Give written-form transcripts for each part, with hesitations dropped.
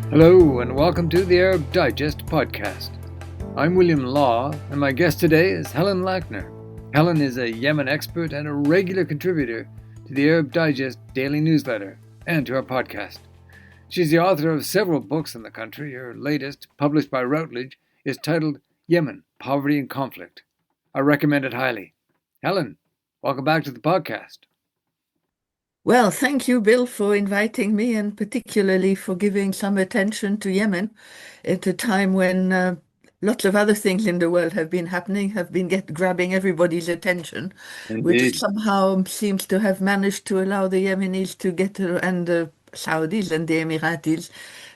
Hello and welcome to the Arab Digest podcast. I'm William Law and my guest today is Helen Lackner. Helen is a Yemen expert and a regular contributor to the Arab Digest daily newsletter and to our podcast. She's the author of several books on the country. Her latest, published by Routledge, is titled Yemen, Poverty and Conflict. I recommend it highly. Helen, welcome back to the podcast. Well, thank you, Bill, for inviting me and particularly for giving some attention to Yemen at a time when lots of other things in the world have been happening, grabbing everybody's attention, which Indeed. somehow seems to have managed to allow the Yemenis and the Saudis and the Emiratis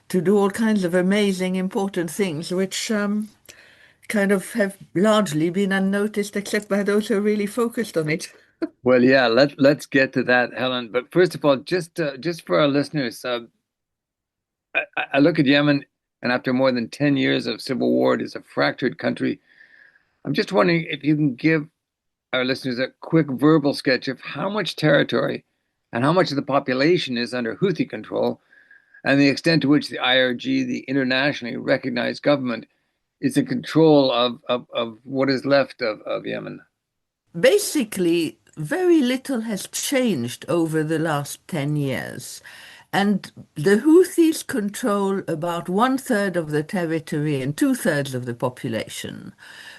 to do all kinds of amazing, important things, which kind of have largely been unnoticed, except by those who are really focused on it. Well, yeah, let's get to that, Helen. But first of all, just for our listeners, I look at Yemen, and after more than 10 years of civil war, it is a fractured country. I'm just wondering if you can give our listeners a quick verbal sketch of how much territory and how much of the population is under Houthi control, and the extent to which the IRG, the internationally recognized government, is in control of what is left of Yemen. Basically, very little has changed over the last 10 years. And the Houthis control about one-third of the territory and two-thirds of the population,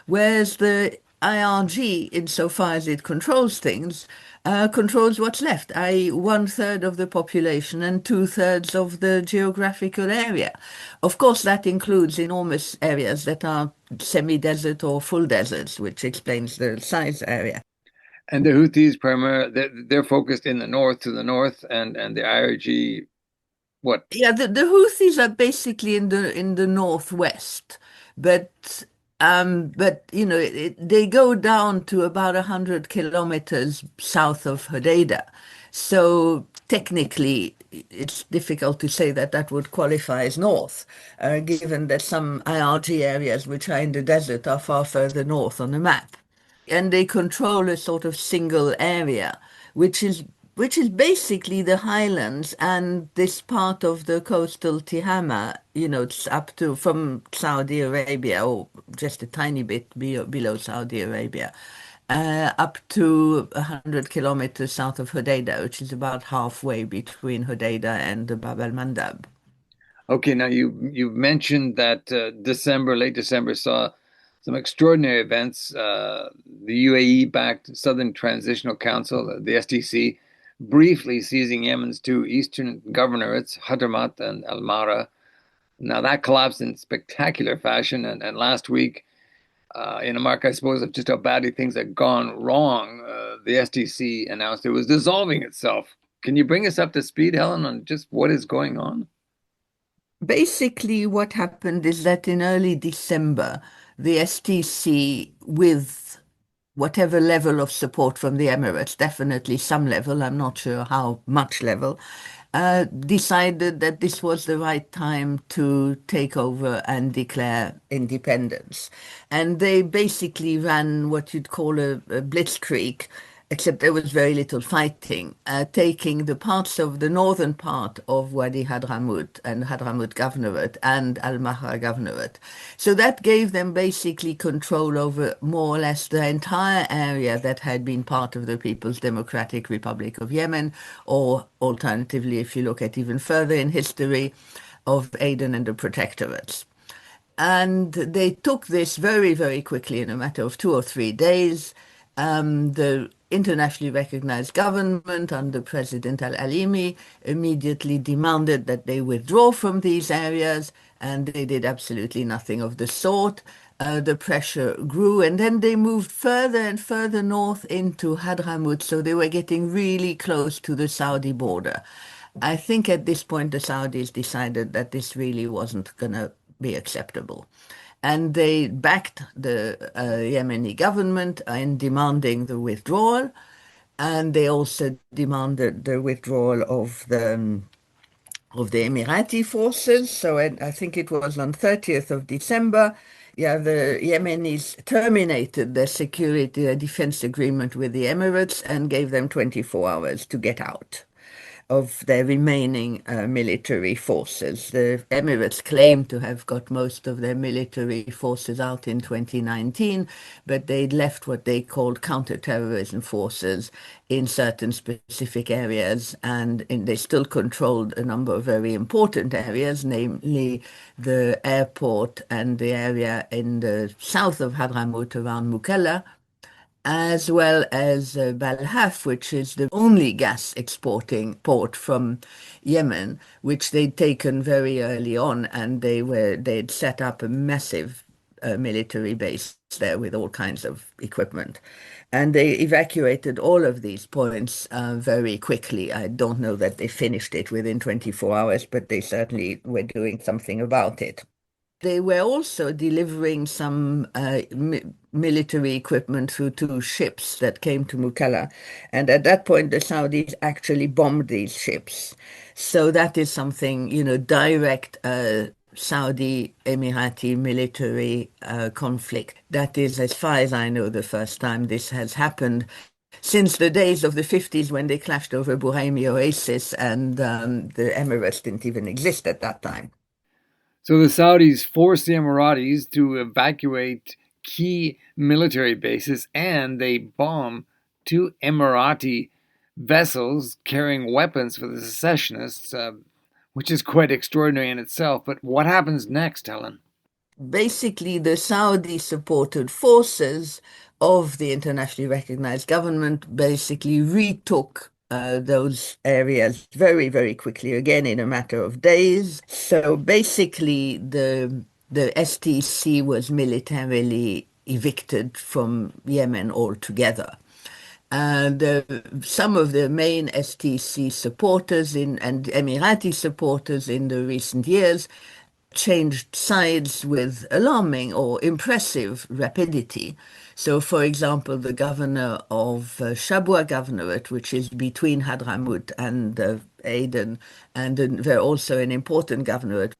whereas the IRG, insofar as it controls things, controls what's left, i.e. one-third of the population and two-thirds of the geographical area. Of course, that includes enormous areas that are semi-desert or full deserts, which explains the size area. And the Houthis primarily they're focused in the north to the north, and the IRG, what? Yeah, the Houthis are basically in the northwest, but they go down to about 100 kilometers south of Hodeidah. So technically, it's difficult to say that that would qualify as north, given that some IRG areas which are in the desert are far further north on the map. And they control a sort of single area, which is basically the highlands and this part of the coastal Tihama, it's up to from Saudi Arabia, or just a tiny bit below Saudi Arabia, up to 100 kilometers south of Hodeidah, which is about halfway between Hodeidah and the Bab al-Mandab. Okay, now you've mentioned that late December saw some extraordinary events. The UAE-backed Southern Transitional Council, the STC, briefly seizing Yemen's two eastern governorates, Hadramaut and Al Mara. Now that collapsed in spectacular fashion, and last week, in a mark, I suppose, of just how badly things had gone wrong, the STC announced it was dissolving itself. Can you bring us up to speed, Helen, on just what is going on? Basically, what happened is that in early December, the STC, with whatever level of support from the Emirates, definitely some level, I'm not sure how much level, decided that this was the right time to take over and declare independence. And they basically ran what you'd call a blitzkrieg, except there was very little fighting, taking the parts of the northern part of Wadi Hadramaut and Hadramaut Governorate and Al Mahra Governorate. So that gave them basically control over more or less the entire area that had been part of the People's Democratic Republic of Yemen, or alternatively, if you look at even further in history, of Aden and the Protectorates. And they took this very, very quickly in a matter of 2 or 3 days. The internationally recognized government under President Al-Alimi immediately demanded that they withdraw from these areas, and they did absolutely nothing of the sort. The pressure grew, and then they moved further and further north into Hadramaut, so they were getting really close to the Saudi border. I think at this point the Saudis decided that this really wasn't going to be acceptable. And they backed the Yemeni government in demanding the withdrawal, and they also demanded the withdrawal of the Emirati forces. So I think it was on 30th of December, yeah, the Yemenis terminated their security, defense agreement with the Emirates and gave them 24 hours to get out. of their remaining military forces. The Emirates claim to have got most of their military forces out in 2019, but they'd left what they called counterterrorism forces in certain specific areas, and they still controlled a number of very important areas, namely the airport and the area in the south of Hadramaut around Mukalla, as well as Balhaf, which is the only gas exporting port from Yemen, which they'd taken very early on, and they'd set up a massive military base there with all kinds of equipment. And they evacuated all of these points very quickly. I don't know that they finished it within 24 hours, but they certainly were doing something about it. They were also delivering some military equipment through two ships that came to Mukalla. And at that point, the Saudis actually bombed these ships. So that is something, direct Saudi Emirati military conflict. That is, as far as I know, the first time this has happened since the days of the 50s when they clashed over Buhaimi Oasis, and the Emirates didn't even exist at that time. So the Saudis forced the Emiratis to evacuate key military bases, and they bomb two Emirati vessels carrying weapons for the secessionists, which is quite extraordinary in itself. But what happens next, Helen? Basically, the Saudi supported forces of the internationally recognized government basically retook those areas very, very quickly, again in a matter of days. So basically, the STC was militarily evicted from Yemen altogether. And some of the main STC supporters and Emirati supporters in the recent years changed sides with alarming or impressive rapidity. So, for example, the governor of Shabwa Governorate, which is between Hadramaut and Aden, and they're also an important governorate,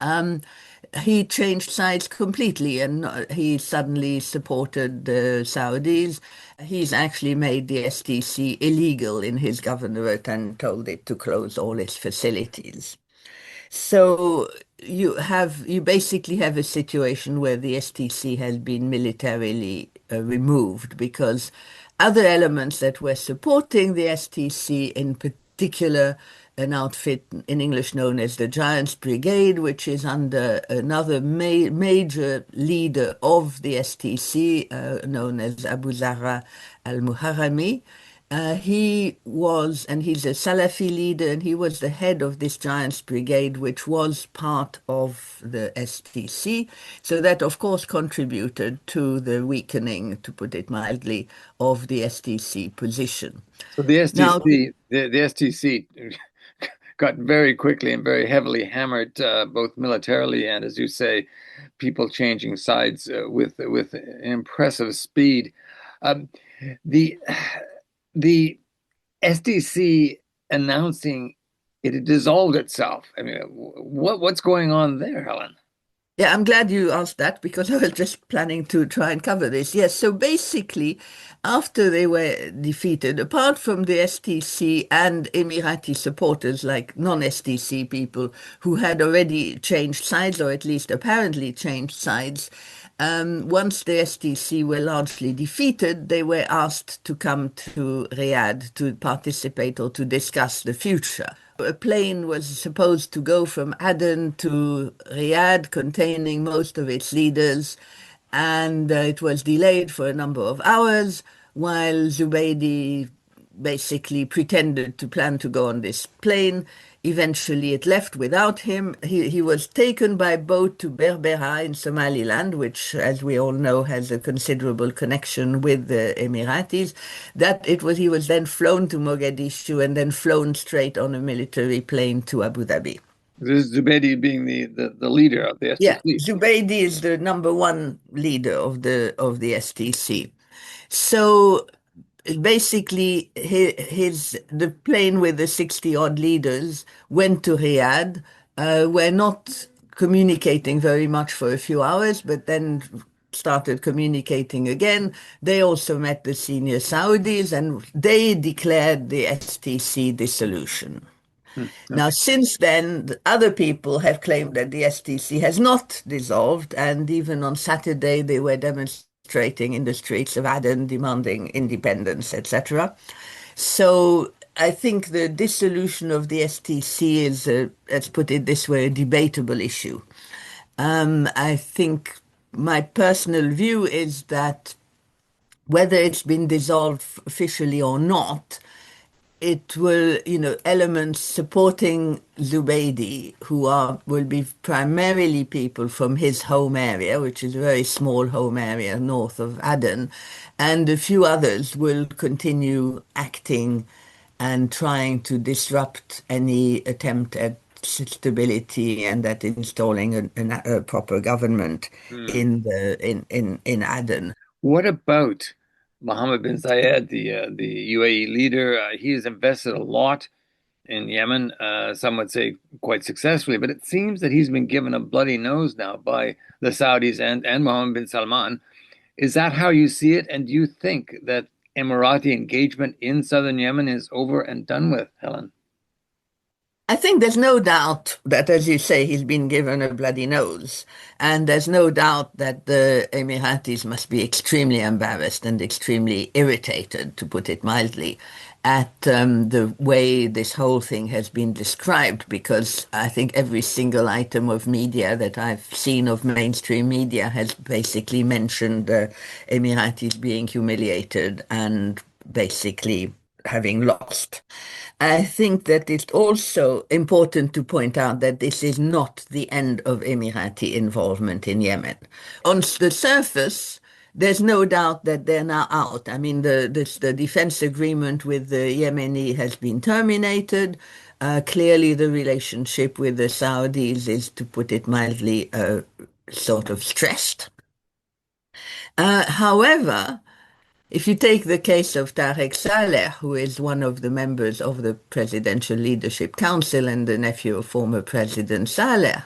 he changed sides completely, and he suddenly supported the Saudis. He's actually made the STC illegal in his governorate and told it to close all its facilities. So you basically have a situation where the STC has been militarily removed, because other elements that were supporting the STC, in particular an outfit in English known as the Giants Brigade, which is under another major leader of the STC, known as Abu Zahra al-Muharrami. He's a Salafi leader, and he was the head of this Giants Brigade, which was part of the STC. So that, of course, contributed to the weakening, to put it mildly, of the STC position. So the Now, STC, the STC got very quickly and very heavily hammered, both militarily and, as you say, people changing sides with impressive speed. Um, the the STC announcing it had dissolved itself. I mean, what's going on there, Helen? yeah, I'm glad you asked that, because I was just planning to try and cover this. Yes, so basically, after they were defeated, apart from the STC and Emirati supporters, like non-STC people who had already changed sides, or at least apparently changed sides, once the STC were largely defeated, they were asked to come to Riyadh to participate or to discuss the future. A plane was supposed to go from Aden to Riyadh, containing most of its leaders, and it was delayed for a number of hours while Zubaydi basically pretended to plan to go on this plane. Eventually, it left without him. He was taken by boat to Berbera in Somaliland, which, as we all know, has a considerable connection with the Emiratis. He was then flown to Mogadishu and then flown straight on a military plane to Abu Dhabi. This is Zubaydi being the leader of the Yeah, STC. Zubaydi is the number one leader of the STC. So basically, the plane with the 60 odd leaders went to Riyadh. We're not communicating very much for a few hours, but then started communicating again. They also met the senior Saudis, and they declared the STC dissolution. Hmm. Now, Okay. since then, other people have claimed that the STC has not dissolved, and even on Saturday they were demonstrating in the streets of Aden demanding independence, etc. So I think the dissolution of the STC is, let's put it this way, a debatable issue. I think my personal view is that whether it's been dissolved officially or not, it will, elements supporting Zubaydi, who will be primarily people from his home area, which is a very small home area north of Aden, and a few others will continue acting and trying to disrupt any attempt at stability and at installing a proper government Hmm. in Aden. What about Mohammed bin Zayed, the UAE leader? He has invested a lot in Yemen. Some would say quite successfully, but it seems that he's been given a bloody nose now by the Saudis and Mohammed bin Salman. Is that how you see it? And do you think that Emirati engagement in southern Yemen is over and done with, Helen? I think there's no doubt that, as you say, he's been given a bloody nose. And there's no doubt that the Emiratis must be extremely embarrassed and extremely irritated, to put it mildly, at the way this whole thing has been described, because I think every single item of media that I've seen of mainstream media has basically mentioned the Emiratis being humiliated and basically having lost. I think that it's also important to point out that this is not the end of Emirati involvement in Yemen. On the surface, there's no doubt that they're now out. I mean, the defense agreement with the Yemeni has been terminated. Clearly, the relationship with the Saudis is, to put it mildly, sort of stressed. However, if you take the case of Tarek Saleh, who is one of the members of the Presidential Leadership Council and the nephew of former President Saleh,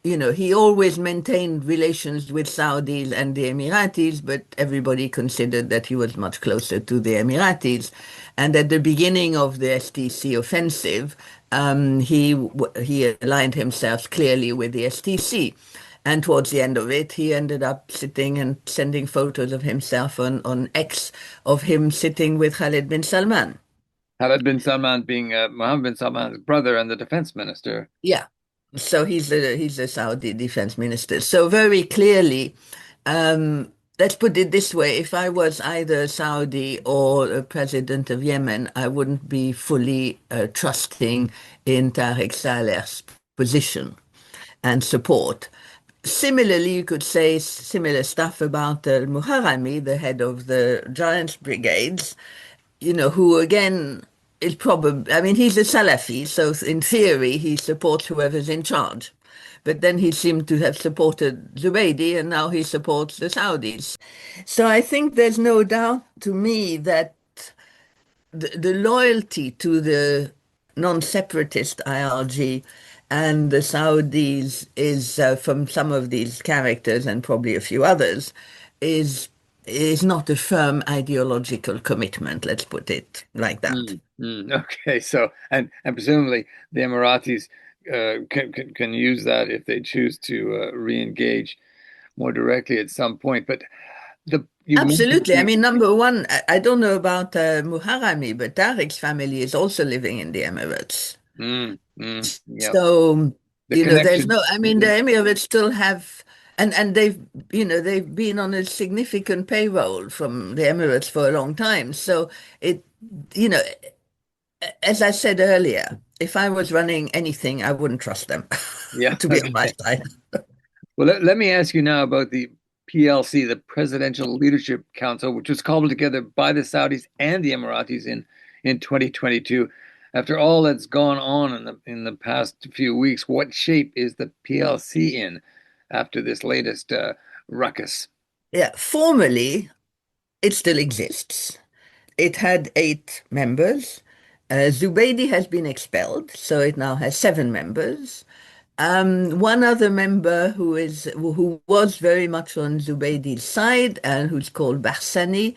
he always maintained relations with Saudis and the Emiratis, but everybody considered that he was much closer to the Emiratis. And at the beginning of the STC offensive, he aligned himself clearly with the STC. And towards the end of it, he ended up sitting and sending photos of himself on X of him sitting with Khalid bin Salman. Khaled bin Salman being Mohammed bin Salman's brother and the defense minister. Yeah. So he's the Saudi defense minister. So very clearly, let's put it this way: if I was either Saudi or a president of Yemen, I wouldn't be fully trusting in Tariq Saleh's position and support. Similarly, you could say similar stuff about Muharrami, the head of the Giants Brigades, who again is probably, I mean, he's a Salafi, so in theory, he supports whoever's in charge. But then he seemed to have supported Zubaydi, and now he supports the Saudis. So I think there's no doubt to me that the loyalty to the non-separatist IRG and the Saudis is from some of these characters and probably a few others is is not a firm ideological commitment, let's put it like that. Okay, so and presumably the Emiratis can use that if they choose to re-engage more directly at some point. But the you mentioned Absolutely. I mean, number one, I don't know about Muharrami, but Tariq's family is also living in the Emirates. yeah, So, the there's connection. no, I mean, the Emirates still have, and they've been on a significant payroll from the Emirates for a long time. So it, you know, as I said earlier, if I was running anything, I wouldn't trust them Yeah, to be on my okay. side. Well, let me ask you now about the PLC, the Presidential Leadership Council, which was cobbled together by the Saudis and the Emiratis in 2022. After all that's gone on in the past few weeks, what shape is the PLC in after this latest ruckus? Yeah, formally, it still exists. It had 8 members. Zubaydi has been expelled, so it now has 7 members. One other member who was very much on Zubaydi's side and who's called Barsani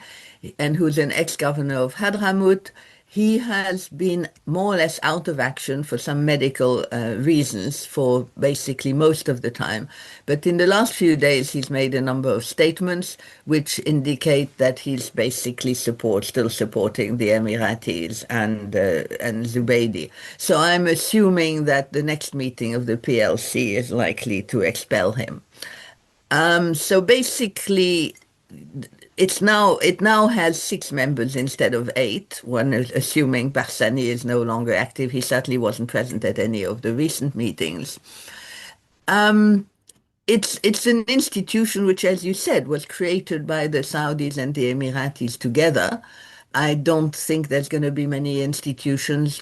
and who's an ex-governor of Hadramaut, he has been more or less out of action for some medical reasons for basically most of the time. But in the last few days, he's made a number of statements which indicate that he's basically still supporting the Emiratis and Zubaydi. So I'm assuming that the next meeting of the PLC is likely to expel him. So basically, it now has six members instead of eight. One is assuming Barzani is no longer active. He certainly wasn't present at any of the recent meetings. It's an institution which, as you said, was created by the Saudis and the Emiratis together. I don't think there's going to be many institutions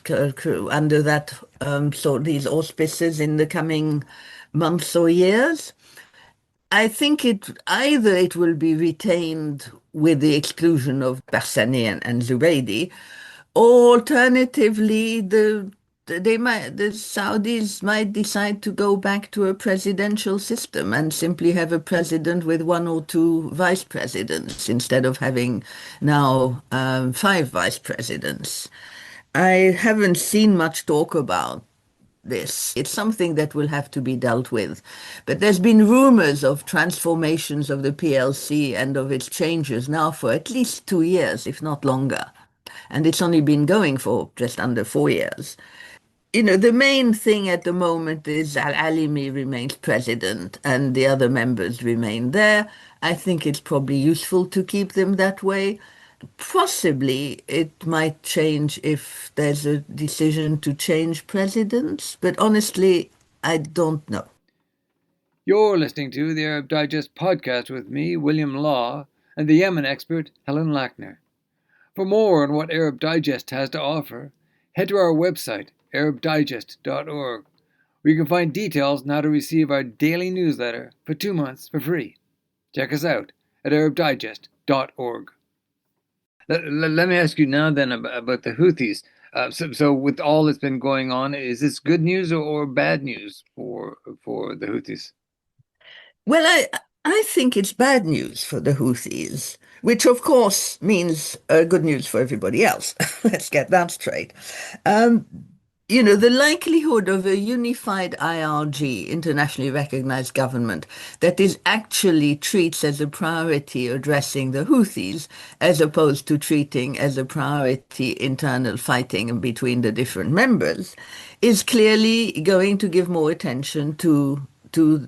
under that these auspices in the coming months or years. I think it will be retained with the exclusion of Barzani and Zubaydi, or alternatively, the Saudis might decide to go back to a presidential system and simply have a president with one or two vice presidents instead of having now five vice presidents. I haven't seen much talk about this. It's something that will have to be dealt with. But there's been rumors of transformations of the PLC and of its changes now for at least 2 years, if not longer. And it's only been going for just under 4 years. The main thing at the moment is Al-Alimi remains president and the other members remain there. I think it's probably useful to keep them that way. Possibly it might change if there's a decision to change presidents, but honestly, I don't know. You're listening to the Arab Digest podcast with me, William Law, and the Yemen expert, Helen Lackner. For more on what Arab Digest has to offer, head to our website, arabdigest.org, where you can find details on how to receive our daily newsletter for 2 months for free. Check us out at arabdigest.org. Let me ask you now then about the Houthis. So with all that's been going on, is this good news or bad news for the Houthis? Well, I think it's bad news for the Houthis, which of course means good news for everybody else. Let's get that straight. Um, the likelihood of a unified IRG, internationally recognized government, that is actually treats as a priority addressing the Houthis, as opposed to treating as a priority internal fighting between the different members, is clearly going to give more attention to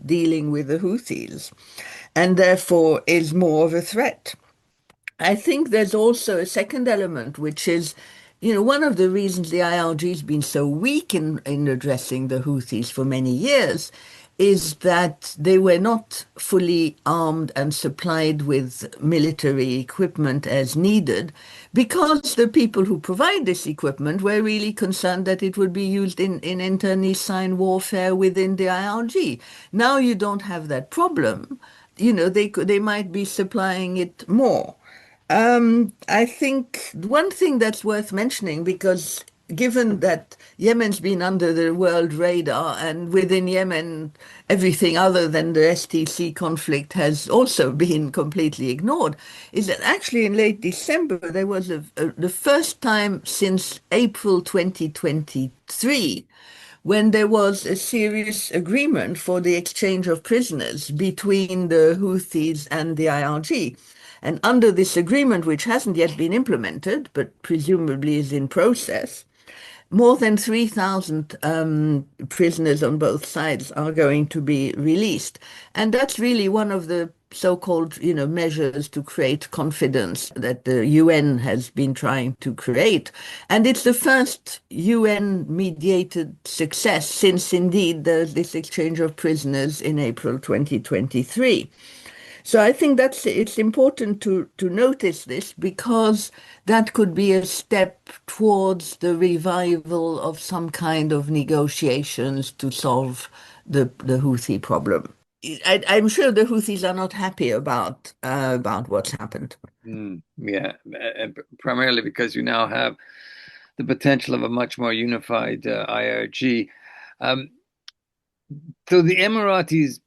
dealing with the Houthis, and therefore is more of a threat. I think there's also a second element, which is, one of the reasons the IRG has been so weak in addressing the Houthis for many years is that they were not fully armed and supplied with military equipment as needed, because the people who provide this equipment were really concerned that it would be used in internecine warfare within the IRG. Now you don't have that problem. They might be supplying it more. I think one thing that's worth mentioning, because given that Yemen's been under the world radar and within Yemen, everything other than the STC conflict has also been completely ignored, is that actually in late December, there was the first time since April 2023 when there was a serious agreement for the exchange of prisoners between the Houthis and the IRG. And under this agreement, which hasn't yet been implemented, but presumably is in process, more than 3,000 prisoners on both sides are going to be released. And that's really one of the so-called, measures to create confidence that the UN has been trying to create. And it's the first UN-mediated success since indeed there's this exchange of prisoners in April 2023. So I think it's important to notice this, because that could be a step towards the revival of some kind of negotiations to solve the Houthi problem. I'm sure the Houthis are not happy about what's happened. Yeah, and primarily because you now have the potential of a much more unified IRG. Um, so the Emiratis,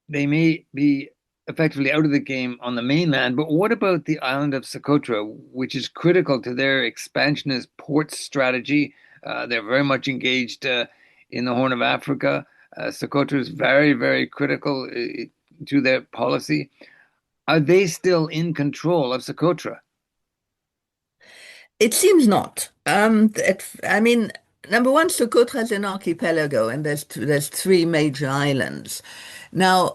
they may be effectively out of the game on the mainland. But what about the island of Socotra, which is critical to their expansionist port strategy? They're very much engaged in the Horn of Africa. Socotra is very, very critical to their policy. Are they still in control of Socotra? It seems not. I mean, number one, Socotra is an archipelago, and there's three major islands. Now,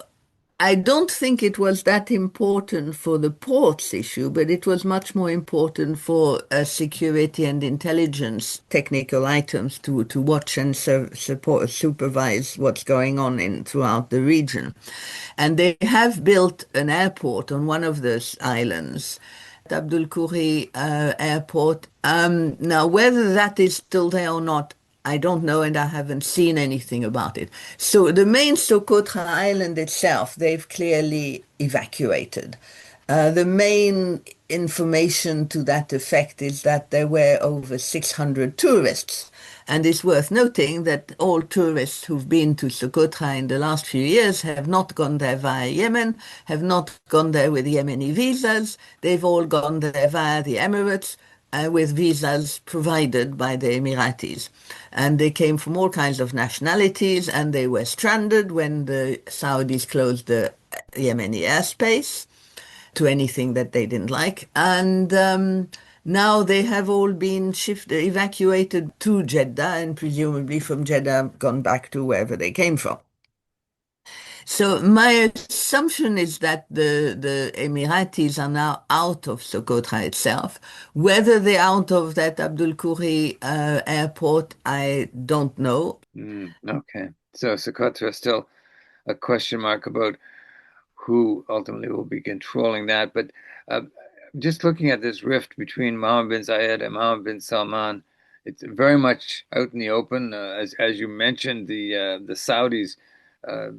I don't think it was that important for the ports issue, but it was much more important for security and intelligence technical items to watch and supervise what's going on in throughout the region. And they have built an airport on one of those islands, Abdul Khoury Airport. Now, whether that is still there or not, I don't know, and I haven't seen anything about it. So the main Socotra Island itself, they've clearly evacuated. The main information to that effect is that there were over 600 tourists. And it's worth noting that all tourists who've been to Socotra in the last few years have not gone there via Yemen, have not gone there with Yemeni visas. They've all gone there via the Emirates with visas provided by the Emiratis. And they came from all kinds of nationalities, and they were stranded when the Saudis closed the Yemeni airspace to anything that they didn't like. And now they have all been evacuated to Jeddah, and presumably from Jeddah gone back to wherever they came from. So my assumption is that the Emiratis are now out of Socotra itself. Whether they're out of that Abdul Khoury airport, I don't know. Okay. So Socotra is still a question mark about who ultimately will be controlling that. But uh, just looking at this rift between Mohammed bin Zayed and Mohammed bin Salman, it's very much out in the open. As you mentioned, the Saudis uh,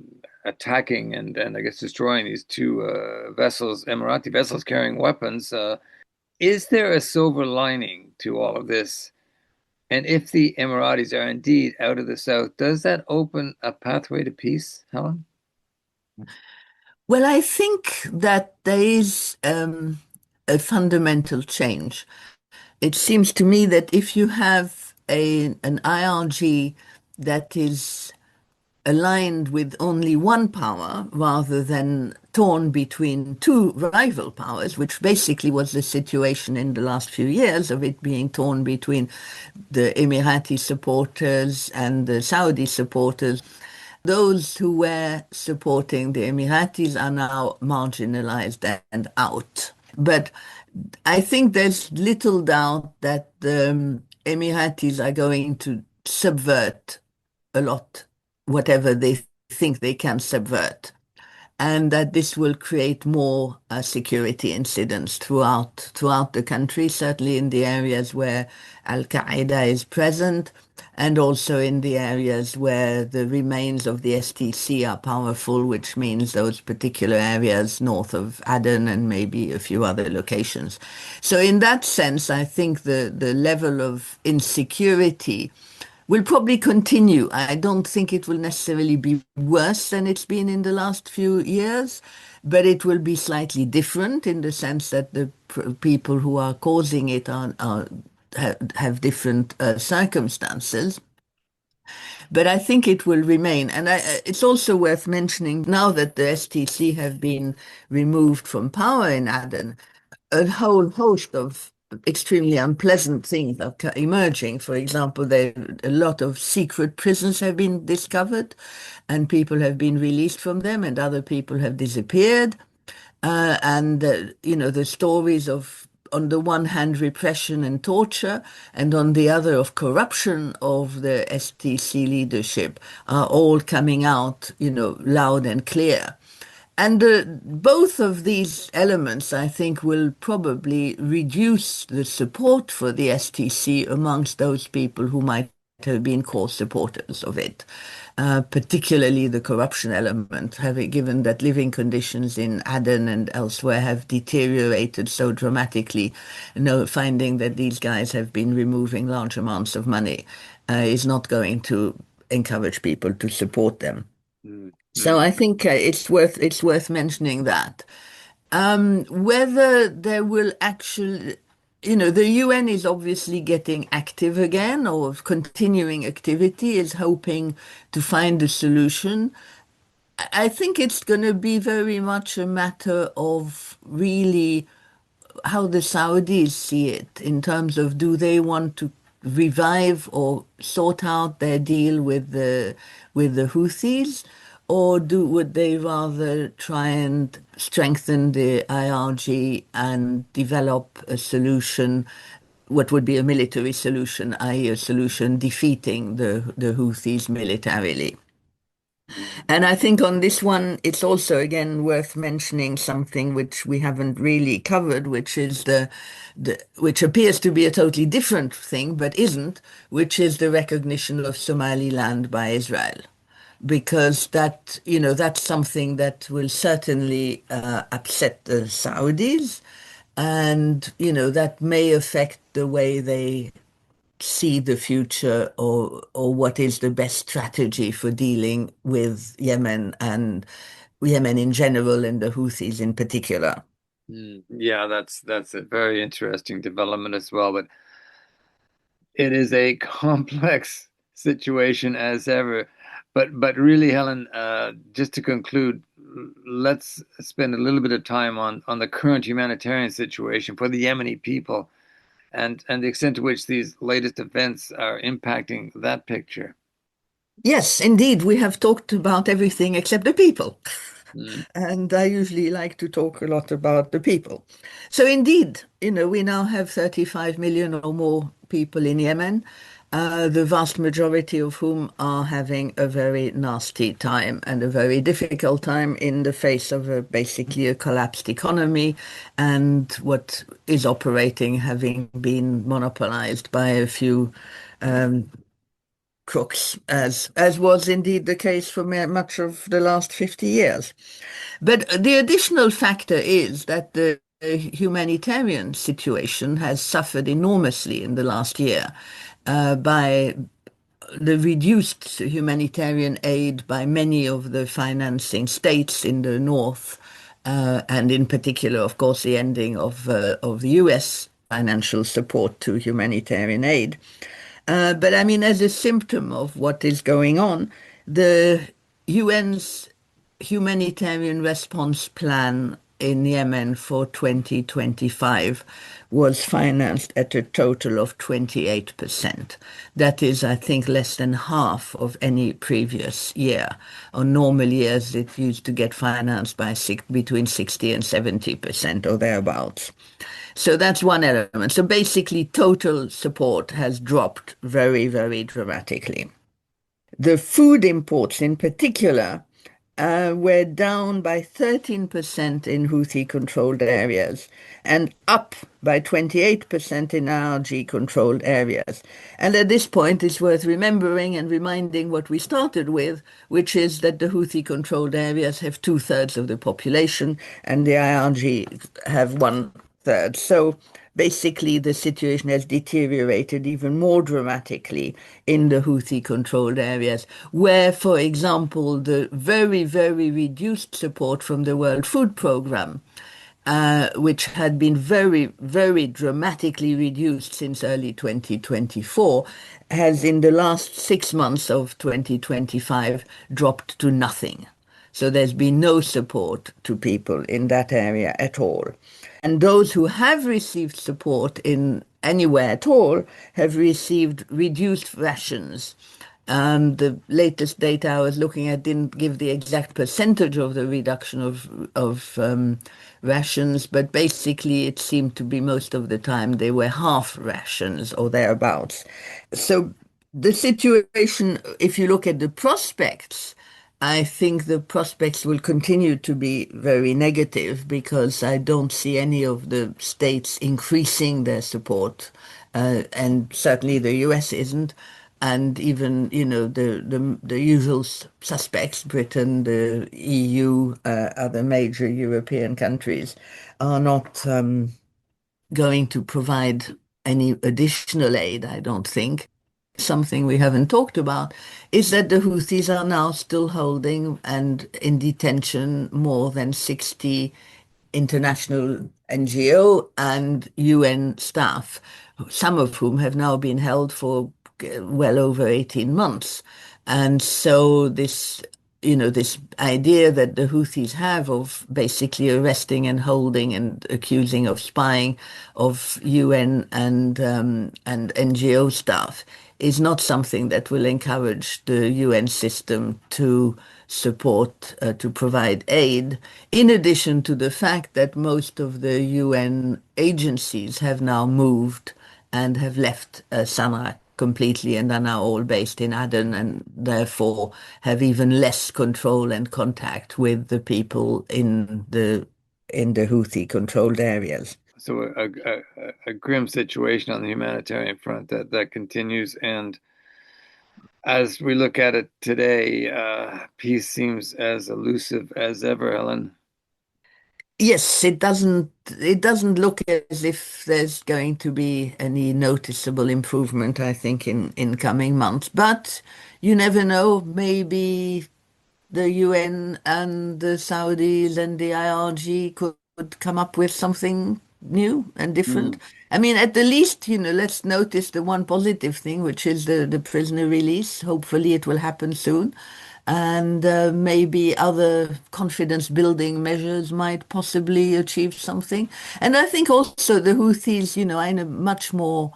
attacking and I guess destroying these two vessels, Emirati vessels carrying weapons. Is there a silver lining to all of this? And if the Emiratis are indeed out of the south, does that open a pathway to peace, Helen? Well, I think that there is a fundamental change. It seems to me that if you have an IRG that is aligned with only one power rather than torn between two rival powers, which basically was the situation in the last few years of it being torn between the Emirati supporters and the Saudi supporters. Those who were supporting the Emiratis are now marginalized and out. But I think there's little doubt that the Emiratis are going to subvert a lot, whatever they think they can subvert, and that this will create more security incidents throughout the country, certainly in the areas where Al-Qaeda is present, and also in the areas where the remains of the STC are powerful, which means those particular areas north of Aden and maybe a few other locations. So in that sense, I think the level of insecurity will probably continue. I don't think it will necessarily be worse than it's been in the last few years, but it will be slightly different in the sense that the people who are causing it have different circumstances. But I think it will remain. And it's also worth mentioning now that the STC have been removed from power in Aden, a whole host of extremely unpleasant things are emerging. For example, a lot of secret prisons have been discovered, and people have been released from them, and other people have disappeared. The stories of, on the one hand, repression and torture, and on the other, of corruption of the STC leadership are all coming out, loud and clear. And both of these elements, I think, will probably reduce the support for the STC amongst those people who might have been core supporters of it, particularly the corruption element, having given that living conditions in Aden and elsewhere have deteriorated so dramatically, finding that these guys have been removing large amounts of money is not going to encourage people to support them. So Mm, I think it's worth mentioning that. Whether there will actually, the UN is obviously getting active again, or continuing activity, is hoping to find a solution. I think it's going to be very much a matter of really how the Saudis see it in terms of, do they want to revive or sort out their deal with the Houthis, or would they rather try and strengthen the IRG and develop a solution, what would be a military solution, i.e., a solution defeating the Houthis militarily? mm, And I think on this one, it's also again worth mentioning something which we haven't really covered, which is which appears to be a totally different thing, but isn't, which is the recognition of Somaliland by Israel. Because that's something that will certainly upset the Saudis, and that may affect the way they see the future, or what is the best strategy for dealing with Yemen, and Yemen in general and the Houthis in particular. Yeah, that's a very interesting development as well. But it is a complex situation as ever. But really, Helen, just to conclude, let's spend a little bit of time on the current humanitarian situation for the Yemeni people and the extent to which these latest events are impacting that picture. Yes, indeed, we have talked about everything except the people. Mm, And I usually like to talk a lot about the people. So indeed, we now have 35 million or more people in Yemen, the vast majority of whom are having a very nasty time and a very difficult time in the face of basically a collapsed economy, and what is operating having been monopolized by a few um, crooks, as was indeed the case for much of the last 50 years. But the additional factor is that the humanitarian situation has suffered enormously in the last year, by the reduced humanitarian aid by many of the financing states in the north, and in particular, of course, the ending of the US financial support to humanitarian aid. But I mean, as a symptom of what is going on, the UN's humanitarian response plan in Yemen for 2025 was financed at a total of 28%. That is, I think, less than half of any previous year. On normal years, it used to get financed by between 60 and 70% or thereabouts. So that's one element. So basically, total support has dropped very, very dramatically. The food imports in particular were down by 13% in Houthi-controlled areas and up by 28% in RG-controlled areas. And at this point, it's worth remembering and reminding what we started with, which is that the Houthi-controlled areas have two-thirds of the population, and the IRG have one-third. So basically, the situation has deteriorated even more dramatically in the Houthi-controlled areas, where, for example, the very, very reduced support from the World Food Programme, which had been very, very dramatically reduced since early 2024, has in the last 6 months of 2025 dropped to nothing. So there's been no support to people in that area at all. And those who have received support in anywhere at all have received reduced rations. The latest data I was looking at didn't give the exact percentage of the reduction of rations, but basically it seemed to be most of the time they were half rations or thereabouts. So the situation, if you look at the prospects, I think the prospects will continue to be very negative, because I don't see any of the states increasing their support, and certainly the US isn't, and even the usual suspects, Britain, the EU, other major European countries, are not going to provide any additional aid, I don't think. something we haven't talked about, is that the Houthis are now still holding and in detention more than 60 international NGO and UN staff, some of whom have now been held for well over 18 months. And so this idea that the Houthis have of basically arresting and holding and accusing of spying of UN and NGO staff is not something that will encourage the UN system to support, to provide aid, in addition to the fact that most of the UN agencies have now moved and have left Sana'a completely and are now all based in Aden and therefore have even less control and contact with the people in the Houthi controlled areas. So a grim situation on the humanitarian front that continues. And as we look at it today, peace seems as elusive as ever, Helen. Yes, it doesn't look as if there's going to be any noticeable improvement, I think, in coming months. But you never know, maybe the UN and the Saudis and the IRG could come up with something new and different. Mm, I mean, at the least, let's notice the one positive thing, which is the prisoner release. Hopefully, it will happen soon. And maybe other confidence building measures might possibly achieve something. And I think also the Houthis, are in a much more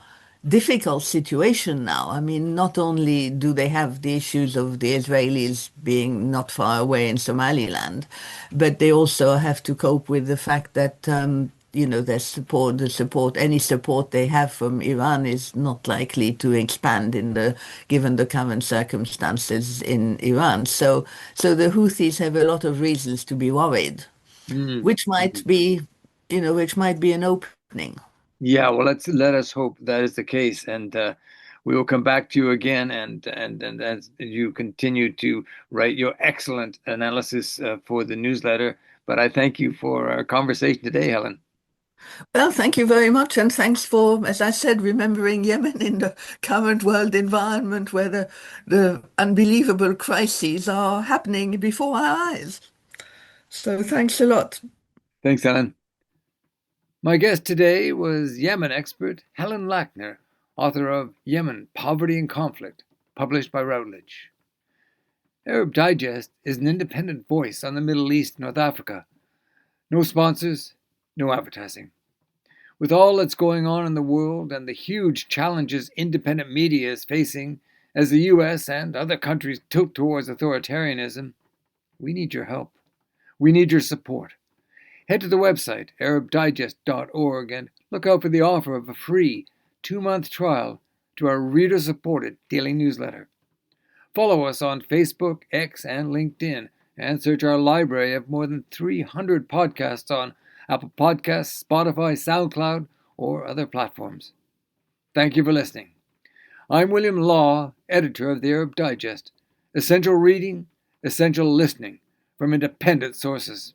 difficult situation now. I mean, not only do they have the issues of the Israelis being not far away in Somaliland, but they also have to cope with the fact that any support they have from Iran is not likely to expand given the current circumstances in Iran. So the Houthis have a lot of reasons to be worried, mm, which might mm. be, which might be an opening. Yeah, well, let us hope that is the case, and we will come back to you again, and as you continue to write your excellent analysis for the newsletter. But I thank you for our conversation today, Helen. Well, thank you very much, and thanks for, as I said, remembering Yemen in the current world environment where the unbelievable crises are happening before our eyes. So thanks a lot. Thanks, Helen. My guest today was Yemen expert Helen Lackner, author of Yemen: Poverty and Conflict, published by Routledge. Arab Digest is an independent voice on the Middle East and North Africa. No sponsors, no advertising. With all that's going on in the world and the huge challenges independent media is facing as the US and other countries tilt towards authoritarianism, we need your help. We need your support. Head to the website, arabdigest.org, and look out for the offer of a free 2-month trial to our reader-supported daily newsletter. Follow us on Facebook, X, and LinkedIn, and search our library of more than 300 podcasts on Apple Podcasts, Spotify, SoundCloud, or other platforms. Thank you for listening. I'm William Law, editor of the Arab Digest. Essential reading, essential listening from independent sources.